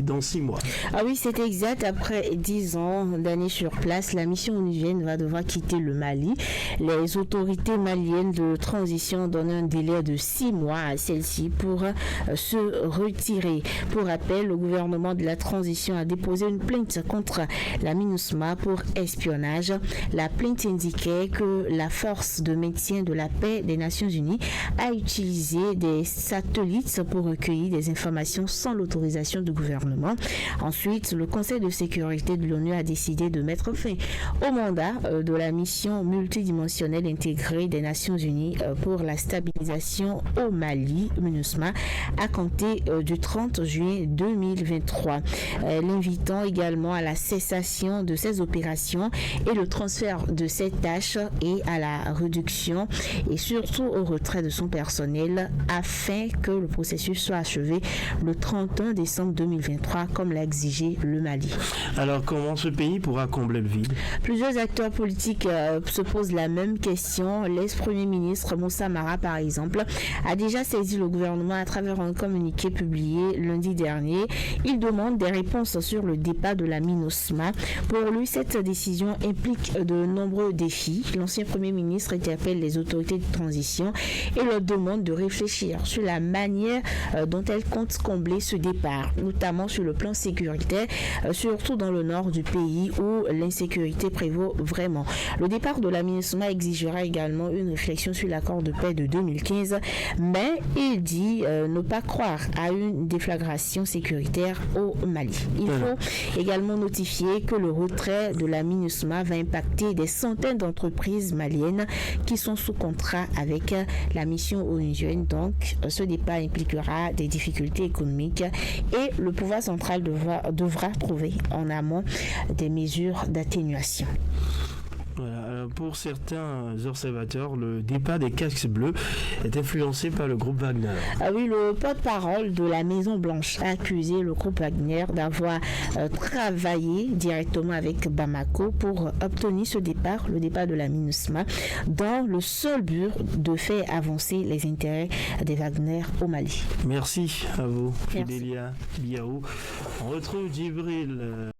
dans 6 mois. Ah oui, c'est exact. Après 10 ans d'années sur place, la mission onusienne va devoir quitter le Mali. Les autorités maliennes de transition donnent un délai de 6 mois à celle-ci pour se retirer. Pour rappel, le gouvernement de la transition a déposé une plainte contre la MINUSMA pour espionnage. La plainte indiquait que la force de maintien de la paix des Nations Unies a utilisé des satellites pour recueillir des informations sans l'autorisation du gouvernement. Ensuite, le Conseil de sécurité de l'ONU a décidé de mettre fin au mandat de la mission multidimensionnelle intégrée des Nations Unies pour la stabilisation au Mali, MINUSMA, à compter du 30 juin 2023. L'invitant également à la cessation de ces opérations et le transfert de ces tâches et à la réduction et surtout au retrait de son personnel afin que le processus soit achevé le 31 décembre 2023 comme l'a exigé le Mali. Alors comment ce pays pourra combler le vide? Plusieurs acteurs politiques se posent la même question. L'ex-premier ministre Moussa Mara, par exemple, a déjà saisi le gouvernement à travers un communiqué publié lundi dernier. Il demande des réponses sur le départ de la MINUSMA. Pour lui, cette décision implique de nombreux défis. L'ancien premier ministre interpelle les autorités de transition et leur demande de réfléchir sur la manière dont elles comptent combler ce départ, notamment sur le plan sécuritaire, surtout dans le nord du pays où l'insécurité prévaut vraiment. Le départ de la MINUSMA exigera également une réflexion sur l'accord de paix de 2015, mais il dit ne pas croire à une déflagration sécuritaire au Mali. Il faut également notifier que le retrait de la MINUSMA va impacter des centaines d'entreprises maliennes qui sont sous contrat avec la mission onusienne. Donc, ce départ impliquera des difficultés économiques et le pouvoir central devra trouver en amont des mesures d'atténuation. Voilà. Pour certains observateurs, le départ des casques bleus est influencé par le groupe Wagner. Ah oui, le porte-parole de la Maison Blanche a accusé le groupe Wagner d'avoir travaillé directement avec Bamako pour obtenir ce départ, le départ de la MINUSMA, dans le seul but de faire avancer les intérêts des Wagner au Mali. Merci à vous, Fidelia Biaou. On retrouve Djibril